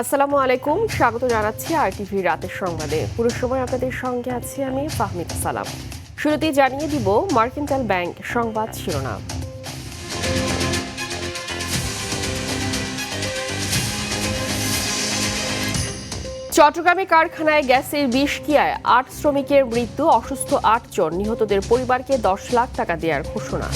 আসসালামু আলাইকুম, স্বাগত জানাচ্ছি আরটিভি রাতের সংবাদে। পুরো সময় আপনাদের সঙ্গে আছি আমি ফাহমিদা সালাম। শুরুতেই জানিয়ে দিব মার্কেন্টাইল ব্যাংক সংবাদ শিরোনাম। চট্টগ্রামে কারখানায় গ্যাসের বিষক্রিয়ায় ৮ শ্রমিকের মৃত্যু, অসুস্থ ৮ জন, নিহতদের পরিবারকে ১০ লাখ টাকা দেওয়ার ঘোষণা।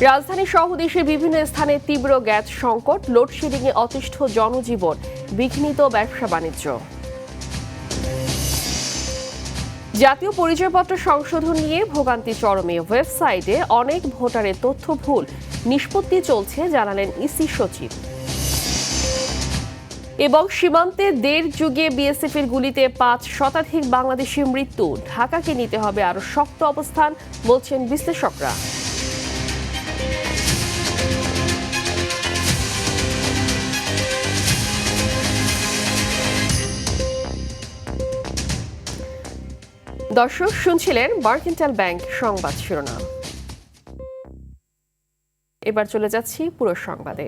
রাজধানী সহ দেশের বিভিন্ন স্থানে তীব্র গ্যাস সংকট, লোডশেডিংয়ে অতিষ্ঠ জনজীবন, বিঘ্নিত ব্যবসা বাণিজ্য। জাতীয় পরিচয়পত্র সংশোধন নিয়ে ভোগান্তি চরমে, ওয়েবসাইটে অনেক ভোটারের তথ্য ভুল, নিষ্পত্তি চলছে জানালেন ইসি সচিব। এবং সীমান্তে দেড় যুগে বিএসএফের গুলিতে ৫ শতাধিক বাংলাদেশি মৃত্যু, ঢাকাকে নিতে হবে আরো শক্ত অবস্থান বলছেন বিশ্লেষকরা। দর্শক শুনছিলেন মার্কেন্টাইল ব্যাংক সংবাদ শিরোনাম। এবার চলে যাচ্ছি পুরো সংবাদে।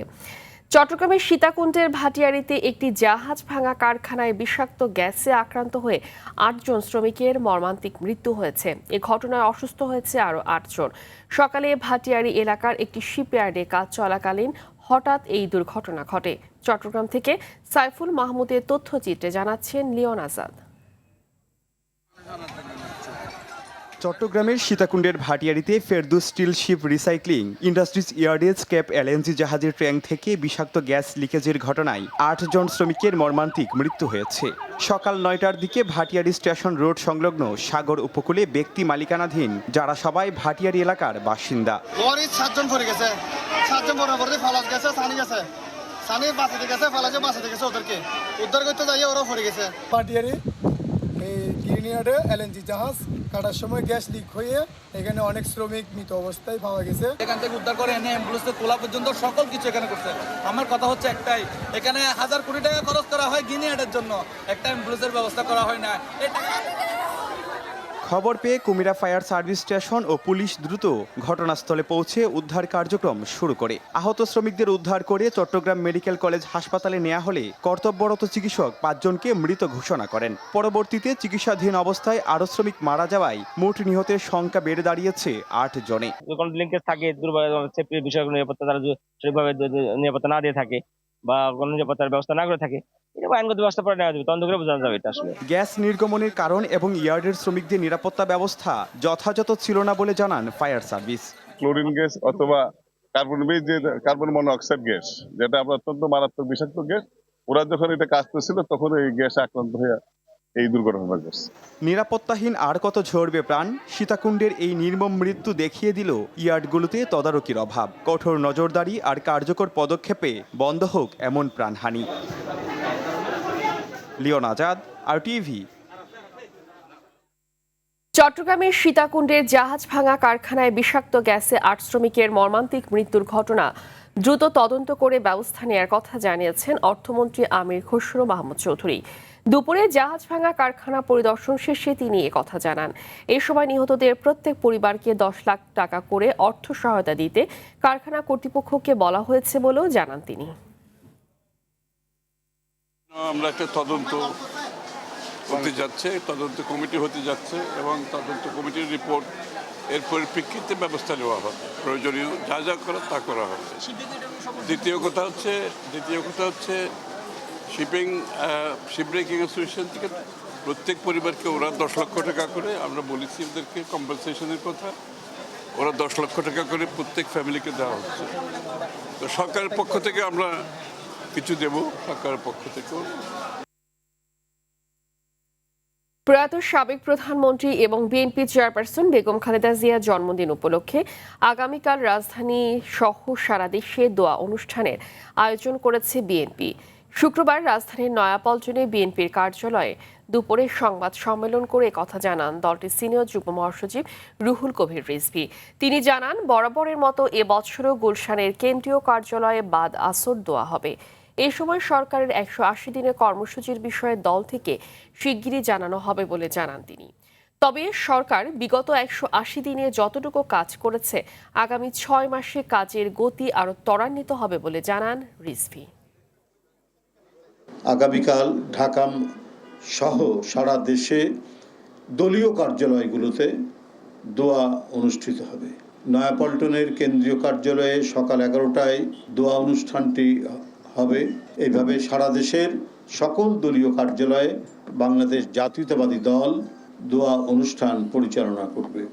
চট্টগ্রামের সীতাকুণ্ডের ভাটিয়ারীতে একটি জাহাজ ভাঙা কারখানায় বিষাক্ত গ্যাসে আক্রান্ত হয়ে ৮ জন শ্রমিকের মর্মান্তিক মৃত্যু হয়েছে। এ ঘটনায় অসুস্থ হয়েছে আরও ৮ জন। সকালে ভাটিয়ারী এলাকার একটি শিপইয়ার্ডে কাজ চলাকালীন হঠাৎ এই দুর্ঘটনা ঘটে। চট্টগ্রাম থেকে সাইফুল মাহমুদের তথ্যচিত্রে জানাচ্ছেন লিওন আজাদ। চট্টগ্রামের সীতাকুণ্ডের ভাটিয়ারীতে Ferdous steel ship recycling industries ইয়ার্ডে স্ক্র্যাপ এলএনজি জাহাজের ট্যাঙ্ক থেকে বিষাক্ত গ্যাস লিকেজের ঘটনায় ৮ জন শ্রমিকের মর্মান্তিক মৃত্যু হয়েছে। সকাল ৯টার দিকে ভাটিয়ারী স্টেশন রোড সংলগ্ন সাগর উপকূলে ব্যক্তি মালিকানাধীন যারা সবাই ভাটিয়ারী এলাকার বাসিন্দা। এলএনজি জাহাজ কাটার সময় গ্যাস লিক হয়ে এখানে অনেক শ্রমিক মৃত অবস্থায় পাওয়া গেছে। এখান থেকে উদ্ধার করে এনে অ্যাম্বুলেন্সে তোলা পর্যন্ত সকল কিছু এখানে করছে। আমার কথা হচ্ছে একটাই, এখানে ১০০০ কোটি টাকা খরচ করা হয় গিনিয়াটের জন্য, একটা অ্যাম্বুলেন্সের ব্যবস্থা করা হয় না। খবর পেয়ে কুমিরা ফায়ার সার্ভিস স্টেশন ও পুলিশ দ্রুত ঘটনাস্থলে পৌঁছে উদ্ধার কার্যক্রম শুরু করে। আহত শ্রমিকদের উদ্ধার করে চট্টগ্রাম মেডিকেল কলেজ হাসপাতালে নেওয়া হলে কর্তব্যরত চিকিৎসক ৫ জনকে মৃত ঘোষণা করেন। পরবর্তীতে চিকিৎসাধীন অবস্থায় আরও শ্রমিক মারা যাওয়ায় মোট নিহতের সংখ্যা বেড়ে দাঁড়িয়েছে ৮ জনে। লিঙ্কেজ থাকে বিষয়গুলো নিরাপত্তা তারা সঠিকভাবে নিরাপত্তা না দিয়ে থাকে বা কোনো নিরাপত্তার ব্যবস্থা না করে থাকে, আইনগত ব্যবস্থা পরে নেওয়া যাবে, তদন্ত করে বোঝা যাবে এটা আসলে। গ্যাস নির্গমনের কারণ এবং ইয়ার্ডের শ্রমিকদের নিরাপত্তা ব্যবস্থা যথাযথ ছিল না বলে জানান ফায়ার সার্ভিস। ক্লোরিন গ্যাস অথবা কার্বন মনোঅক্সাইড গ্যাস, যেটা আমরা অত্যন্ত মারাত্মক বিষাক্ত গ্যাস, ওরা যখন এটা কাজ করছিল তখন এই গ্যাস আক্রান্ত হয়ে এই দুর্ঘটনা ঘটছে। নিরাপত্তাহীন আর কত ঝরবে প্রাণ, সীতাকুণ্ডের এই নির্মম মৃত্যু দেখিয়ে দিল ইয়ার্ডগুলোতে তদারকির অভাব। কঠোর নজরদারি আর কার্যকর পদক্ষেপে বন্ধ হোক এমন প্রাণহানি। লিওন আজাদ, আরটিভি। চট্টগ্রামের সীতাকুণ্ডের জাহাজ ভাঙা কারখানায় বিষাক্ত গ্যাসে ৮ শ্রমিকের মর্মান্তিক মৃত্যুর ঘটনা দ্রুত তদন্ত করে ব্যবস্থা নেওয়ার কথা জানিয়েছেন অর্থমন্ত্রী আমির খসরু মাহমুদ চৌধুরী। দুপুরে জাহাজ ভাঙা কারখানা পরিদর্শন শেষে তিনি কথা জানান। এই সময় নিহতদের প্রত্যেক পরিবারকে ১০ লাখ টাকা করে অর্থ সহায়তা দিতে কারখানা কর্তৃপক্ষকে বলা হয়েছে বলেও জানান তিনি। আমরা একটা তদন্ত হতে যাচ্ছে, তদন্ত কমিটি হতে যাচ্ছে এবং তদন্ত কমিটির রিপোর্ট এর পরিপ্রেক্ষিতে ব্যবস্থা নেওয়া হবে, প্রয়োজনীয় যা যা করা তা করা হবে। দ্বিতীয় কথা হচ্ছে শিপব্রেকিং অ্যাসোসিয়েশন থেকে প্রত্যেক পরিবারকে ওরা ১০ লক্ষ টাকা করে, আমরা বলেছি ওদেরকে কম্পেনসেশনের কথা, ওরা ১০ লক্ষ টাকা করে প্রত্যেক ফ্যামিলিকে দেওয়া হচ্ছে। তো সরকারের পক্ষ থেকে আমরা কিছু দেব, সরকারের পক্ষ থেকেও। প্রয়াত সাবেক প্রধানমন্ত্রী এবং বিএনপি চেয়ারপারসন বেগম খালেদা জিয়ার জন্মদিন উপলক্ষে আগামীকাল রাজধানী সহ সারা দেশে দোয়া অনুষ্ঠানের আয়োজন করেছে বিএনপি। শুক্রবার রাজধানীর নয়াপল্টনে বিএনপির কার্যালয়ে দুপুরে সংবাদ সম্মেলন করে কথা জানান দলটির সিনিয়র যুগ্ম মহাসচিব রুহুল কবির রিজভী। তিনি জানান, বরাবরের মতো এবছরও গুলশানের কেন্দ্রীয় কার্যালয়ে বাদ আসর দোয়া হবে। এই সময় সরকারের ১৮০ দিনের কর্মসূচির বিষয়ে দল থেকে শিগগিরই জানানো হবে বলে জানান তিনি। তবে সরকার বিগত ১৮০ দিনে যতটুকু কাজ করেছে, আগামী ৬ মাসে কাজের গতি আরও ত্বরান্বিত হবে বলে জানান রিজভী। আগামীকাল ঢাকা সহ সারা দেশে দলীয় কার্যালয়গুলোতে দোয়া অনুষ্ঠিত হবে। নয়াপল্টনের কেন্দ্রীয় কার্যালয়ে সকাল 11টায় দোয়া অনুষ্ঠানটি হবে। এইভাবে সারা দেশের সকল দলীয় কার্যালয়ে বাংলাদেশ জাতীয়তাবাদী দল দোয়া অনুষ্ঠান পরিচালনা করবে।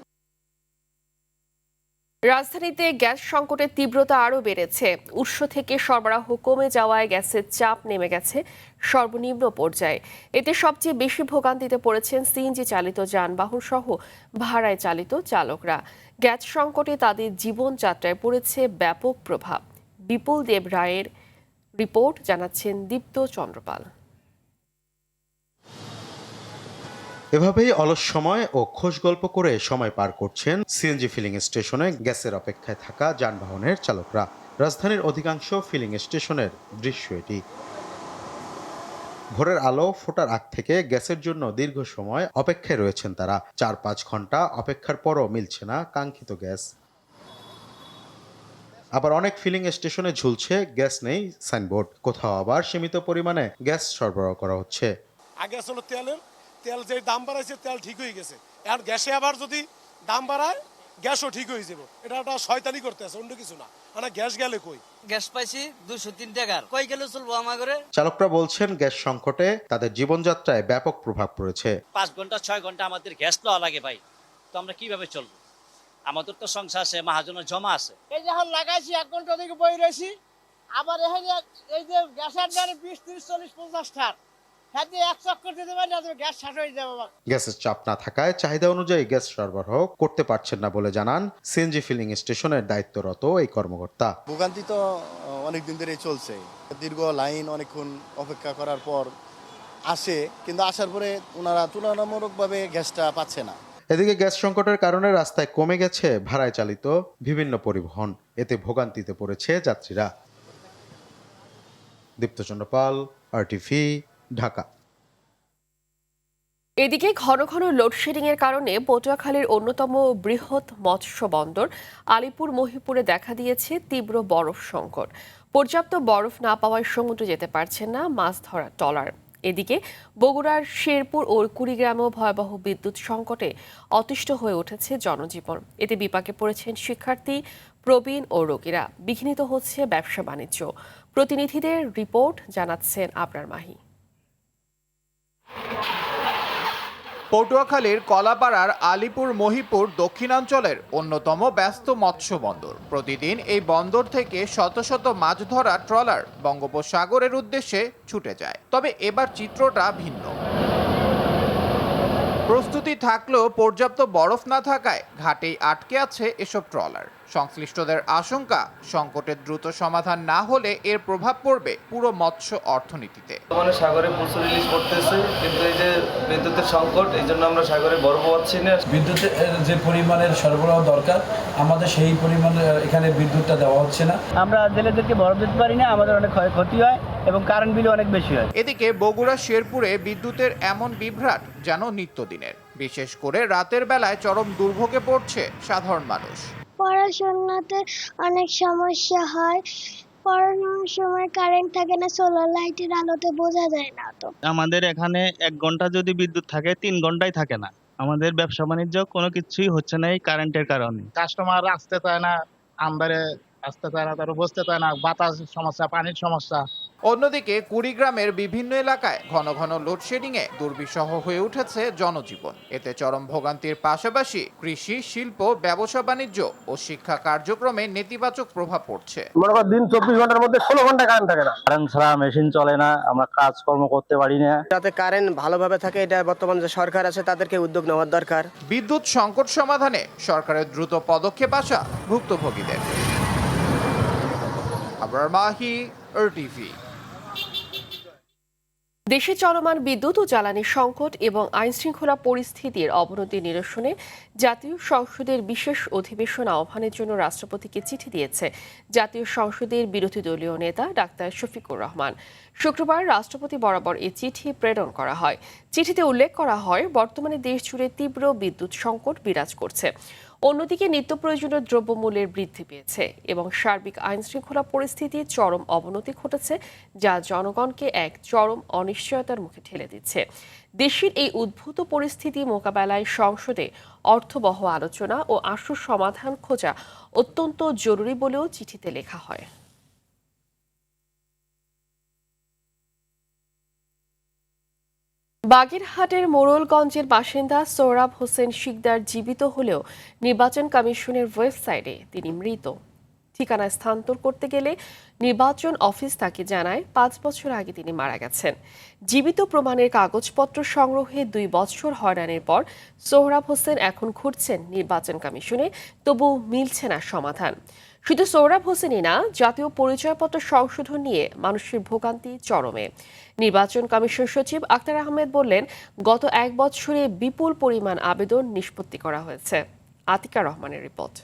রাজধানীতে গ্যাস সংকটের তীব্রতা আরও বেড়েছে। উৎস থেকে সরবরাহ কমে যাওয়ায় গ্যাসের চাপ নেমে গেছে সর্বনিম্ন পর্যায়ে। এতে সবচেয়ে বেশি ভোগান্তিতে পড়েছেন সিএনজি চালিত যানবাহন সহ ভাড়ায় চালিত চালকরা। গ্যাস সংকটে তাদের জীবনযাত্রায় পড়েছে ব্যাপক প্রভাব। বিপুল দেব রায়ের রিপোর্ট, জানাচ্ছেন দীপ্ত চন্দ্রপাল। এভাবেই অলস সময় ও খোশ গল্প করে সময় পার করছেন সিএনজি ফিলিং স্টেশনে গ্যাসের অপেক্ষায় থাকা যানবাহনের চালকরা। রাজধানীর অধিকাংশ ফিলিং স্টেশনের দৃশ্য এটি। ভোরের আলো ফোটার আগ থেকে গ্যাসের জন্য দীর্ঘ সময় অপেক্ষায় রয়েছেন তারা। 4-5 ঘন্টা অপেক্ষার পরও মিলছে না কাঙ্ক্ষিত গ্যাস। আবার অনেক ফিলিং স্টেশনে ঝুলছে গ্যাস নেই সাইনবোর্ড, কোথাও আবার সীমিত পরিমাণে গ্যাস সরবরাহ করা হচ্ছে। আগে আসলে তেল যে দাম বাড়াইছে তেল ঠিক হয়ে গেছে, এখন গ্যাসে আবার যদি দাম বাড়ায় গ্যাসও ঠিক হয়ে যাবে। এটা একটা শয়তানি করতেছে, অন্য কিছু না। মানে গ্যাস গেলে কই, গ্যাস পাইছি 203 টাকার, কই গেলে চলবো আমাগরে। চালকরা বলছেন গ্যাস সংকটে তাদের জীবনযাত্রায় ব্যাপক প্রভাব পড়েছে। 5 ঘন্টা 6 ঘন্টা আমাদের গ্যাস লওয়া লাগে ভাই, তো আমরা কিভাবে চলবো? আমাদের তো সংসার আছে, মাহাজনের জমা আছে। এই যখন লাগাইছি 1 ঘন্টা থেকে বই রয়েছি, আবার এখানে এই যে গ্যাসের দাম 20, 30, 40, 50 টাকা, হাতে 1 চক্কর দিতে পারি না, গ্যাস শেষ হয়ে যাবে। গ্যাসের চাপ না থাকায় চাহিদা অনুযায়ী গ্যাস সরবরাহ করতে পারছেন না বলে জানান সিএনজি ফিলিং স্টেশনের দায়িত্বরত এই কর্মকর্তা। ভোগান্তি তো অনেকদিন ধরেই চলছে। দীর্ঘ লাইন অনেকক্ষণ অপেক্ষা করার পর আসে, কিন্তু আসার পরে ওনারা তুলনামূলকভাবে গ্যাসটা পাচ্ছে না। এদিকে গ্যাস সংকটের কারণে রাস্তায় কমে গেছে ভাড়ায় চালিত বিভিন্ন পরিবহন। এতে ভোগান্তিতে পড়েছে যাত্রীরা। দীপ্তচন্দ্র পাল, RTV, ঢাকা। এদিকে ঘন ঘন লোডশেডিং এর কারণে পটুয়াখালীর অন্যতম বৃহৎ মৎস্য বন্দর আলিপুর মহিপুরে দেখা দিয়েছে তীব্র বরফ সংকট। পর্যাপ্ত বরফ না পাওয়ায় সমুদ্রে যেতে পারছেন না মাছ ধরা ট্রলার। এদিকে বগুড়ার শেরপুর ও কুড়িগ্রামেও ভয়াবহ বিদ্যুৎ সংকটে অতিষ্ঠ হয়ে উঠেছে জনজীবন। এতে বিপাকে পড়েছেন শিক্ষার্থী, প্রবীণ ও রোগীরা। বিঘ্নিত হচ্ছে ব্যবসা বাণিজ্য। প্রতিনিধিদের রিপোর্ট, জানাচ্ছেন আবরার মাহি। পটুয়াখালীর কলাপাড়ার আলিপুর মহিপুর দক্ষিণাঞ্চলের অন্যতম ব্যস্ত মৎস্য বন্দর। প্রতিদিন এই বন্দর থেকে শত শত মাছ ধরা ট্রলার বঙ্গোপসাগরের উদ্দেশ্যে ছুটে যায়। তবে এবার চিত্রটা ভিন্ন। প্রস্তুতি থাকলেও পর্যাপ্ত বরফ না থাকায় ঘাটেই আটকে আছে এসব ট্রলার। সংশ্লিষ্টদের আশঙ্কা, সংকটের দ্রুত সমাধান না হলে এর প্রভাব পড়বে পুরো মৎস্য অর্থনীতিতে। সাগরে প্রচুর ইলিশ পড়তেছে, কিন্তু এই যে বিদ্যুতের সংকট, এই জন্য আমরা সাগরে বরফ পাচ্ছি না। বিদ্যুতের যে পরিমাণের সরবরাহ দরকার, আমাদের সেই পরিমাণে এখানে বিদ্যুৎটা দেওয়া হচ্ছে না। আমরা জেলেদেরকে বরফ দিতে পারি না, আমাদের অনেক ক্ষয়ক্ষতি হয় এবং কারেন্ট বিলও অনেক বেশি হয়। এদিকে বগুড়া শেরপুরে বিদ্যুতের এমন বিভ্রাট যেন নিত্যদিনের। বিশেষ করে রাতের বেলায় চরম দুর্ভোগে পড়ছে সাধারণ মানুষ। পড়াশোনাতে অনেক সমস্যা হয়, পড়ানোর সময় কারেন্ট থাকে না, সোলার লাইটের আলোতে বোঝা যায় না। তো আমাদের এখানে 1 ঘন্টা যদি বিদ্যুৎ থাকে 3 ঘন্টাই থাকে না। আমাদের ব্যবসা বাণিজ্য কোনো কিছুই হচ্ছে না এই কারেন্টের কারণে। কাস্টমার আসতে চায় না, আমদারে আসতে চায় না, তারা বসতে চায় না, বাতাসের সমস্যা, পানির সমস্যা। অন্যদিকে কুড়িগ্রামের বিভিন্ন এলাকায় ঘন ঘন লোডশেডিংয়ে দুর্বিষহ হয়ে উঠেছে জনজীবন। এতে চরম ভোগান্তির পাশাপাশি কৃষি, শিল্প, ব্যবসা বাণিজ্য ও শিক্ষা কার্যক্রমে নেতিবাচক প্রভাব পড়ছে। দিন 24 ঘন্টার মধ্যে 16 ঘন্টা কারেন্ট থাকে না। কারেন্ট ছাড়া মেশিন চলে না, আমরা কাজকর্ম করতে পারি না। যাতে কারেন্ট ভালোভাবে থাকে, এটা বর্তমান যে সরকার আছে তাদেরকে উদ্যোগ নেওয়ার দরকার। বিদ্যুৎ সংকট সমাধানে সরকারের দ্রুত পদক্ষেপ আসা ভুক্তভোগীদের। আবরার মাহি, RTV। দেশে চলমান বিদ্যুৎ ও জ্বালানি সংকট এবং আইনশৃঙ্খলা পরিস্থিতির অবনতি নিরসনে জাতীয় সংসদের বিশেষ অধিবেশন আহ্বানের জন্য রাষ্ট্রপতিকে চিঠি দিয়েছে জাতীয় সংসদের বিরোধী দলীয় নেতা ডাক্তার শফিকুর রহমান। শুক্রবার রাষ্ট্রপতি বরাবর এই চিঠি প্রেরণ করা হয়। চিঠিতে উল্লেখ করা হয়, বর্তমানে দেশ জুড়ে তীব্র বিদ্যুৎ সংকট বিরাজ করছে। অন্যদিকে নিত্য প্রয়োজনীয় দ্রব্যমূল্যের বৃদ্ধি পেয়েছে এবং সার্বিক আইনশৃঙ্খলা পরিস্থিতির চরম অবনতি ঘটেছে, যা জনগণকে এক চরম অনিশ্চয়তার মুখে ঠেলে দিচ্ছে। দেশের এই উদ্ভূত পরিস্থিতি মোকাবেলায় সংসদে অর্থবহ আলোচনা ও আশু সমাধান খোঁজা অত্যন্ত জরুরি বলেও চিঠিতে লেখা হয়। বাগেরহাটের মোড়লগঞ্জের বাসিন্দা সোহরাব হোসেন শিকদার জীবিত হলেও নির্বাচন কমিশনের ওয়েবসাইটে তিনি মৃত। ঠিকানা স্থানান্তর করতে গেলে নির্বাচন অফিস তাকে জানায় 5 বছর আগে তিনি মারা গেছেন। জীবিত প্রমাণের কাগজপত্র সংগ্রহে 2 বছর হয়রানির পর সোহরাব হোসেন এখন ঘুরছেন নির্বাচন কমিশনে, তবু মিলছে না সমাধান। শুধু সোহরাব হোসেনই না, জাতীয় পরিচয়পত্র সংশোধন নিয়ে মানুষের ভোগান্তি চরমে। নির্বাচন কমিশন সচিব আক্তার আহমেদ বললেন, গত 1 বছরে বিপুল পরিমাণ আবেদন নিষ্পত্তি করা হয়েছে। আতিকা রহমানের রিপোর্ট।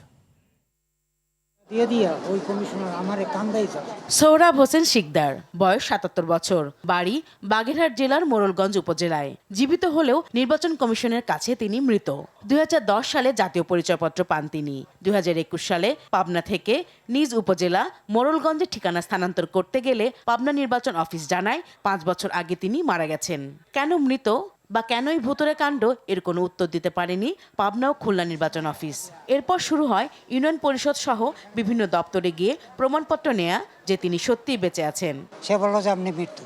সোহরাব হোসেন শিকদার, বয়স 77 বছর, বাড়ি বাগেরহাট জেলার মোড়লগঞ্জ উপজেলায়। জীবিত হলেও নির্বাচন কমিশনের কাছে তিনি মৃত। 2010 সালে জাতীয় পরিচয়পত্র পান তিনি। 2021 সালে পাবনা থেকে নিজ উপজেলা মোড়লগঞ্জে ঠিকানা স্থানান্তর করতে গেলে পাবনা নির্বাচন অফিস জানায় 5 বছর আগে তিনি মারা গেছেন। কেন মৃত বা কেনই ভুতুরে কাণ্ড, এর কোনো উত্তর দিতে পারেনি পাবনা ও খুলনা নির্বাচন অফিস। এরপর শুরু হয় ইউনিয়ন পরিষদ সহ বিভিন্ন দপ্তরে গিয়ে প্রমাণপত্র নেয়া যে তিনি সত্যিই বেঁচে আছেন। সে বলল যে আপনি মৃত্যু।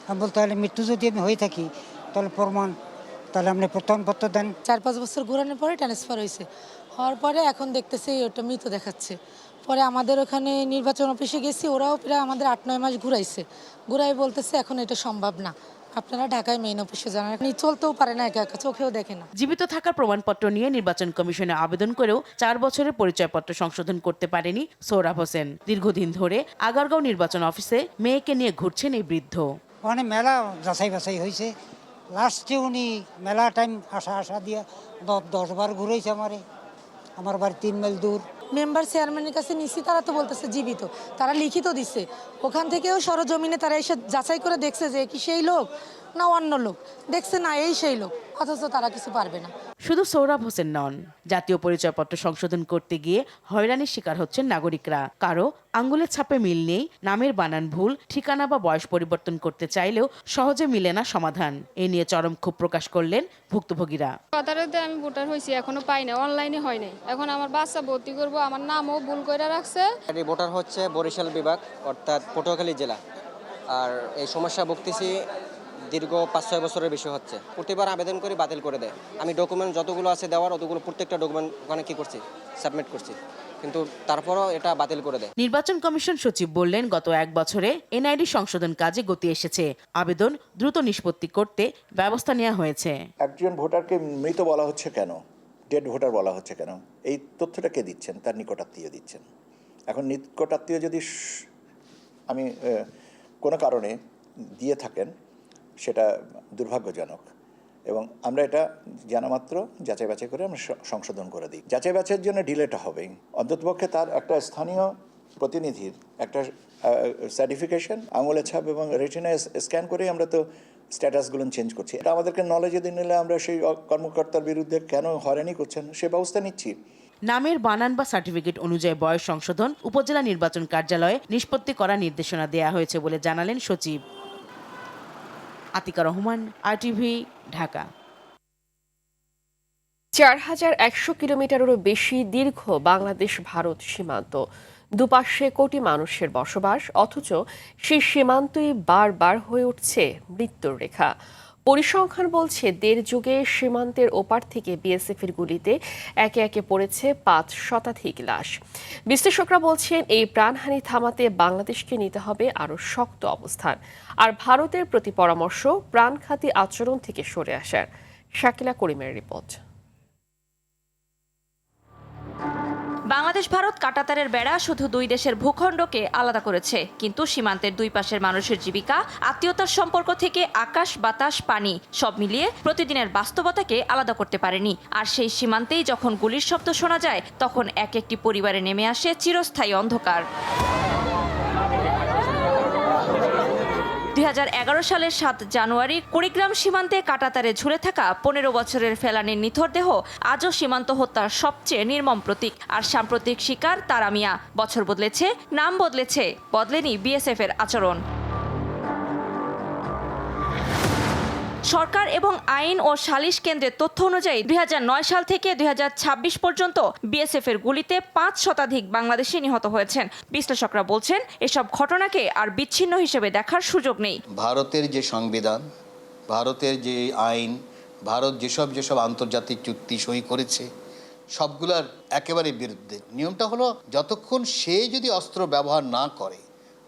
আমি বলতে তাহলে মৃত্যু যদি আমি হয়ে থাকি তাহলে প্রমাণ, তাহলে আপনি প্রমাণপত্র দেন। 4-5 বছর ঘোরানোর পরে ট্রান্সফার হয়েছে, হওয়ার পরে এখন দেখতেছি ওটা মৃত দেখাচ্ছে। পরে আমাদের ওখানে নির্বাচন অফিসে গেছি, ওরাও প্রায় আমাদের 8-9 মাস ঘুরাই বলতেছে এখন এটা সম্ভব না, আপনারা ঢাকায় মেইন অফিসে জানান। চলতেও পারে না, একা একা চোখেও দেখে না। জীবিত থাকার প্রমাণপত্র নিয়ে নির্বাচন কমিশনে আবেদন করেও 4 বছরের পরিচয়পত্র সংশোধন করতে পারেনি সোহরাব হোসেন। দীর্ঘদিন ধরে আগারগাঁও নির্বাচন অফিসে মেয়েকে নিয়ে ঘুরছেন এই বৃদ্ধ। ওখানে মেলা যাচাই বাছাই হয়েছে, লাস্টে উনি মেলা টাইম আসা দিয়ে 10 বার ঘুরেছে আমার বাড়ি 3 মাইল দূর। মেম্বার চেয়ারম্যানের কাছে নিছি, তারা তো বলতেছে জীবিত, তারা লিখিত দিচ্ছে। ওখান থেকেও সরজমিনে তারা এসে যাচাই করে দেখছে যে কি সেই লোক না অন্য লোক, দেখছে না এই সেই লোক, অথচ তারা কিছু পারবে না। শুধু সোহরাব হোসেন নন, জাতীয় পরিচয়পত্র সংশোধন করতে গিয়ে হয়রানির শিকার হচ্ছেন নাগরিকরা। কারো আঙ্গুলের ছাপে মিল নেই, নামের বানান ভুল, ঠিকানা বা বয়স পরিবর্তন করতে চাইলেও সহজে মিলে না সমাধান। এ নিয়ে চরম ক্ষোভ প্রকাশ করলেন ভুক্তভোগীরা। কতারতে আমি ভোটার হয়েছি, এখনো পাই না, অনলাইনে হয় নাই। এখন আমার বাচ্চা ভর্তি করব, আমার নামও ভুল করে রাখছে। ভোটার হচ্ছে বরিশাল বিভাগ, অর্থাৎ পটুয়াখালী জেলা। আর এই সমস্যা ভুগতেছি দীর্ঘ 5-6 বছরের বেশি হচ্ছে। প্রতিবার আবেদন করে বাতিল করে দেয়। আমি ডকুমেন্ট যতগুলো আছে দেওয়ার অতগুলো প্রত্যেকটা ডকুমেন্ট ওখানে কি করছি, সাবমিট করছি, কিন্তু তারপরও এটা বাতিল করে দেয়। নির্বাচন কমিশন সচিব বললেন, গত 1 বছরে এনআইডি সংশোধন কাজে গতি এসেছে। আবেদন দ্রুত নিষ্পত্তি করতে ব্যবস্থা নেওয়া হয়েছে। একজন ভোটারকে মৃত বলা হচ্ছে কেন, ডেড ভোটার বলা হচ্ছে কেন, এই তথ্যটা কে দিচ্ছেন? তার নিকটাত্মীয় দিচ্ছেন। এখন নিকটাত্মীয় যদি আমি কোনো কারণে দিয়ে থাকেন, সেটা দুর্ভাগ্যজনক এবং আমরা এটা জানা মাত্র যাচাই বাছাই করে আমরা সংশোধন করে দিই। যাচাই বাছাইয়ের জন্য ডিলেটা হবে, অন্ততপক্ষে তার একটা স্থানীয় প্রতিনিধির একটা সার্টিফিকেশন, আঙুলের ছাপ এবং রেটিনা স্ক্যান করে আমরা তো স্ট্যাটাসগুলো চেঞ্জ করছি। এটা আমাদেরকে নলেজে দিয়ে নিলে আমরা সেই কর্মকর্তার বিরুদ্ধে কেন হয়রানি করছেন সে ব্যবস্থা নিচ্ছি। নামের বানান বা সার্টিফিকেট অনুযায়ী বয়স সংশোধন উপজেলা নির্বাচন কার্যালয়ে নিষ্পত্তি করার নির্দেশনা দেওয়া হয়েছে বলে জানালেন সচিব। আতিকা রহমান, RTV, ঢাকা। 4100 কিলোমিটারেরও বেশি দীর্ঘ বাংলাদেশ ভারত সীমান্ত, দুপাশে কোটি মানুষের বসবাস, অথচ সেই সীমান্তই বারবার হয়ে উঠছে মৃত্যুর রেখা। পরিসংখ্যান বলছে 1.5 যুগে সীমান্তের ওপার থেকে বিএসএফের গুলিতে একে একে পড়েছে 5 শতাধিক লাশ। বিশ্লেষকরা বলছেন, এই প্রাণহানি থামাতে বাংলাদেশকে নিতে হবে আরও শক্ত অবস্থান, আর ভারতের প্রতি পরামর্শ প্রাণঘাতী আচরণ থেকে সরে আসার। শাকিলা করিমের রিপোর্ট। বাংলাদেশ ভারত কাঁটাতারের বেড়া শুধু 2 দেশের ভূখণ্ডকে আলাদা করেছে, কিন্তু সীমান্তের 2 পাশের মানুষের জীবিকা, আত্মীয়তার সম্পর্ক থেকে আকাশ বাতাস পানি সব মিলিয়ে প্রতিদিনের বাস্তবতাকে আলাদা করতে পারেনি। আর সেই সীমান্তেই যখন গুলির শব্দ শোনা যায়, তখন এক একটি পরিবারে নেমে আসে চিরস্থায়ী অন্ধকার। 2011 সালের 7 জানুয়ারি কুড়িগ্রাম সীমান্তে কাঁটাতারে ঝুলে থাকা 15 বছরের ফেলানীর নিথর দেহ আজও সীমান্ত হত্যার সবচেয়ে নির্মম প্রতীক। আর সাম্প্রতিক শিকার তারা মিয়া। বছর বদলেছে, নাম বদলেছে, বদলেনি বিএসএফ এর আচরণ। সরকার এবং আইন ও সালিশ কেন্দ্রের তথ্য অনুযায়ী 2009 সাল থেকে 2026 পর্যন্ত বিএসএফ এর গুলিতে 5 শতাধিক বাংলাদেশি নিহত হয়েছেন। বিশ্লেষকরা বলছেন এসব ঘটনাকে আর বিচ্ছিন্ন হিসেবে দেখার সুযোগ নেই। ভারতের যে সংবিধান, ভারতের যে আইন, ভারত যেসব আন্তর্জাতিক চুক্তি সই করেছে সবগুলোর একেবারে বিরুদ্ধে। নিয়মটা হলো যতক্ষণ সে যদি অস্ত্র ব্যবহার না করে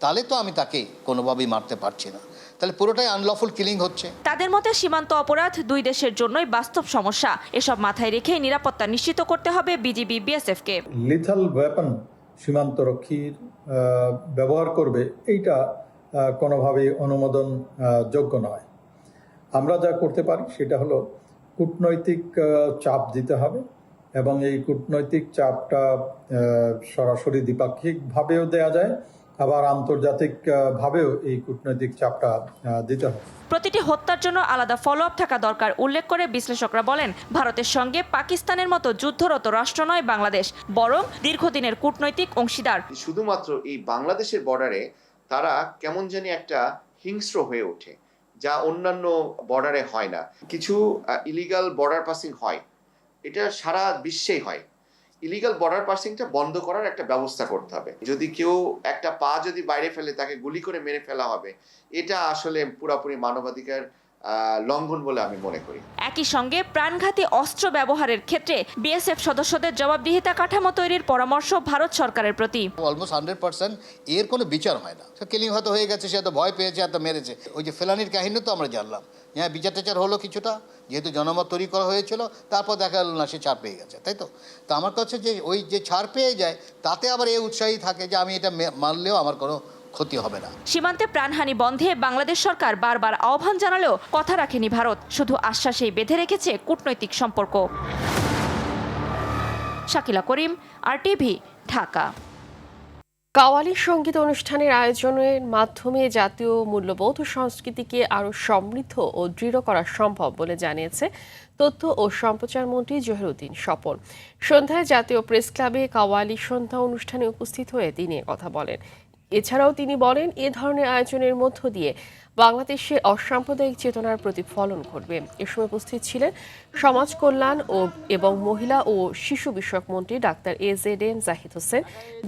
তাহলে তো আমি তাকে কোনোভাবেই মারতে পারছি না, তাহলে পুরোটাই আনলফুল কিলিং হচ্ছে। তাদের মতে সীমান্ত অপরাধ দুই দেশের জন্যই বাস্তব সমস্যা। এসব মাথায় রেখে নিরাপত্তা নিশ্চিত করতে হবে বিজিবি বিএসএফকে। লিথাল ওয়েপন সীমান্তরক্ষীর ব্যবহার করবে এইটা কোনোভাবেই অনুমোদন যোগ্য নয়। আমরা যা করতে পারি সেটা হলো কূটনৈতিক চাপ দিতে হবে এবং এই কূটনৈতিক চাপটা সরাসরি দ্বিপাক্ষিকভাবেও দেওয়া যায়, আবার আন্তর্জাতিক ভাবেও এই কূটনৈতিক চাপটা দিতে হবে। প্রতিটি হত্যার জন্য আলাদা ফলো আপ থাকা দরকার উল্লেখ করে বিশ্লেষকরা বলেন ভারতের সঙ্গে পাকিস্তানের মতো যুদ্ধরত রাষ্ট্র নয় বাংলাদেশ, বরং দীর্ঘদিনের কূটনৈতিক অংশীদার। শুধুমাত্র এই বাংলাদেশের বর্ডারে তারা কেমন জানি একটা হিংস্র হয়ে ওঠে, যা অন্যান্য বর্ডারে হয় না। কিছু ইলিগাল বর্ডার পাসিং হয়, এটা সারা বিশ্বেই হয়। ইলিগাল বর্ডার পাসিংটা বন্ধ করার একটা ব্যবস্থা করতে হবে। যদি কেউ একটা পা যদি বাইরে ফেলে তাকে গুলি করে মেরে ফেলা হবে, এটা আসলে পুরোপুরি মানবাধিকার লঙ্ঘন বলে আমি মনে করি। একই সঙ্গে প্রাণঘাতী অস্ত্র ব্যবহারের ক্ষেত্রে বিএসএফ সদস্যদের জবাবদিহিতা কাঠামো তৈরির পরামর্শ ভারত সরকারের প্রতি। অলমোস্ট 100% এর কোনো বিচার হয় না। কিলিং হয়তো হয়ে গেছে, সে তো ভয় পেয়েছে, এত মেরেছে। ওই যে ফেলানির কাহিনী তো আমরা জানলাম, হ্যাঁ বিচার টেচার হলো কিছুটা, যেহেতু জনমত তৈরি করা হয়েছিল, তারপর দেখা গেল না সে ছাড় পেয়ে গেছে, তাই তো। তো আমার কাছে যে ওই যে ছাড় পেয়ে যায় তাতে আবার এই উৎসাহী থাকে যে আমি এটা মানলেও আমার কোনো ক্ষতি হবে না। সীমান্তে প্রাণহানি বন্ধে বাংলাদেশ সরকার বারবার আহ্বান জানালেও কথা রাখেনি ভারত, শুধু আশ্বাসেই বেঁধে রেখেছে কূটনৈতিক সম্পর্ক। শাকিলা করিম, আরটিভি, ঢাকা। কাওয়ালি সঙ্গীত অনুষ্ঠানের আয়োজনের মাধ্যমে জাতীয় মূল্যবোধ ও সংস্কৃতিকে আরও সমৃদ্ধ ও দৃঢ় করা সম্ভব বলে জানিয়েছে তথ্য ও সম্প্রচার মন্ত্রী জহিরুদ্দিন স্বপন। সন্ধ্যায় জাতীয় প্রেস ক্লাবে কাওয়ালি সন্ধ্যা অনুষ্ঠানে উপস্থিত হয়ে তিনি কথা বলেন। এছাড়াও তিনি বলেন এ ধরনের আয়োজনের মধ্য দিয়ে বাংলাদেশে অসাম্প্রদায়িক চেতনার প্রতিফলন ঘটবে। এ সময় উপস্থিত ছিলেন সমাজ কল্যাণ এবং মহিলা ও শিশু বিষয়ক মন্ত্রী ডাক্তার AZM জাহিদ হোসেন,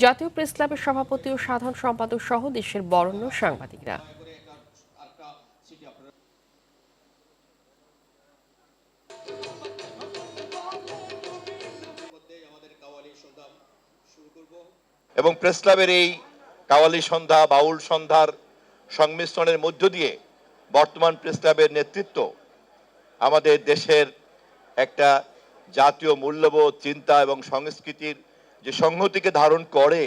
জাতীয় প্রেস ক্লাবের সভাপতি ও সাধারণ সম্পাদক সহ দেশের বরেণ্য সাংবাদিকরা। এবং প্রেস ক্লাবের এই কাওয়ালি সন্ধ্যা, বাউল সন্ধ্যার সংমিশ্রণের মধ্য দিয়ে বর্তমান প্রেস ক্লাবের নেতৃত্ব আমাদের দেশের একটা জাতীয় মূল্যবোধ, চিন্তা এবং সংস্কৃতির যে সংহতিকে ধারণ করে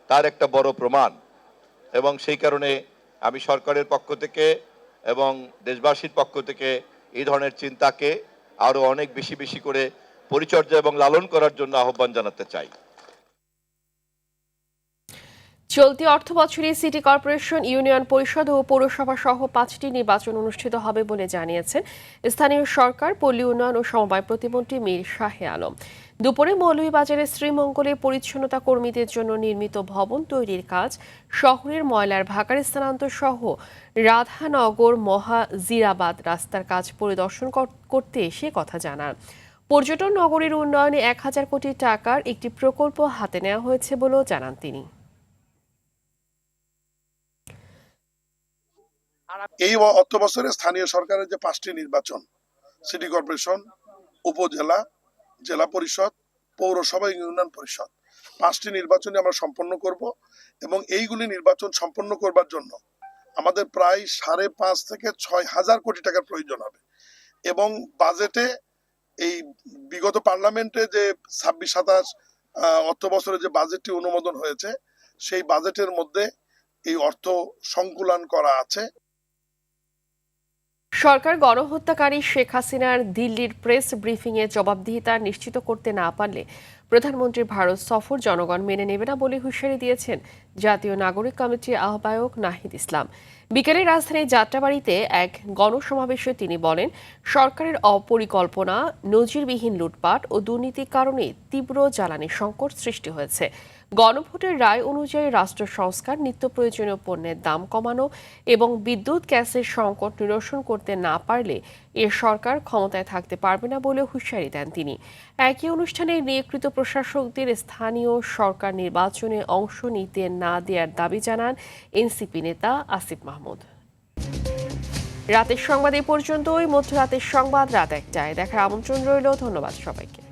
তার একটা বড় প্রমাণ। এবং সেই কারণে আমি সরকারের পক্ষ থেকে এবং দেশবাসীর পক্ষ থেকে এই ধরনের চিন্তাকে আরও অনেক বেশি করে পরিচর্যা এবং লালন করার জন্য আহ্বান জানাতে চাই। চলতি অর্থ বছরে সিটি কর্পোরেশন, ইউনিয়ন পরিষদ ও পৌরসভা সহ 5টি নির্বাচন অনুষ্ঠিত হবে বলে জানিয়েছেন স্থানীয় সরকার, পল্লী উন্নয়ন ও সমবায় প্রতিমন্ত্রী মীর শাহে আলম। দুপুরে মৌলভীবাজারের শ্রীমঙ্গলে পরিচ্ছন্নতা কর্মীদের জন্য নির্মিত ভবন তৈরির কাজ, শহরের ময়লার ভাগাড় স্থানান্তর সহ রাধানগর মহাজিরাবাদ রাস্তার কাজ পরিদর্শন করতে এসে কথা জানান। পর্যটন নগরীর উন্নয়নে 1000 কোটি টাকার একটি প্রকল্প হাতে নেওয়া হয়েছে বলেও জানান তিনি। এই অর্থ বছরে স্থানীয় সরকারের যে 5টি নির্বাচন, সিটি কর্পোরেশন, উপজেলা, জেলা পরিষদ, পৌরসভা, ইউনিয়ন পরিষদ, 5টি নির্বাচনে আমরা সম্পন্ন করব এবং এইগুলি নির্বাচন সম্পন্ন করবার জন্য আমাদের প্রায় 5.5 থেকে 6,000 কোটি টাকার প্রয়োজন হবে। এবং বাজেটে এই বিগত পার্লামেন্টে যে 26-27 অর্থ বছরে যে বাজেটটি অনুমোদন হয়েছে সেই বাজেটের মধ্যে এই অর্থ সংকুলান করা আছে। সরকার গণহত্যাকারী শেখ হাসিনার দিল্লির প্রেস ব্রিফিংয়ে জবাবদিহিতা নিশ্চিত করতে না পারলে প্রধানমন্ত্রীর ভারত সফর জনগণ মেনে নেবে না বলে হুঁশিয়ারি দিয়েছেন জাতীয় নাগরিক কমিটির আহ্বায়ক নাহিদ ইসলাম। বিকেলে রাজধানীর যাত্রাবাড়িতে এক গণসমাবেশে তিনি বলেন, সরকারের অপরিকল্পনা, নজিরবিহীন লুটপাট ও দুর্নীতির কারণে তীব্র জ্বালানি সংকট সৃষ্টি হয়েছে। গণভোটের রায় অনুযায়ী রাষ্ট্র সংস্কার, নিত্য প্রয়োজনীয় পণ্যের দাম কমানো এবং বিদ্যুৎ গ্যাসের সংকট নিরসন করতে না পারলে এ সরকার ক্ষমতায় থাকতে পারবে না বলে হুঁশিয়ারি দেন তিনি। একই অনুষ্ঠানে নিয়োগকৃত প্রশাসকদের স্থানীয় সরকার নির্বাচনে অংশ নিতে না দেওয়ার দাবি জানান এনসিপি নেতা আসিফ মাহমুদ। রাতের সংবাদ এ পর্যন্তই। মধ্যরাতের সংবাদ রাত ১টায় দেখার আমন্ত্রণ রইল। ধন্যবাদ সবাইকে।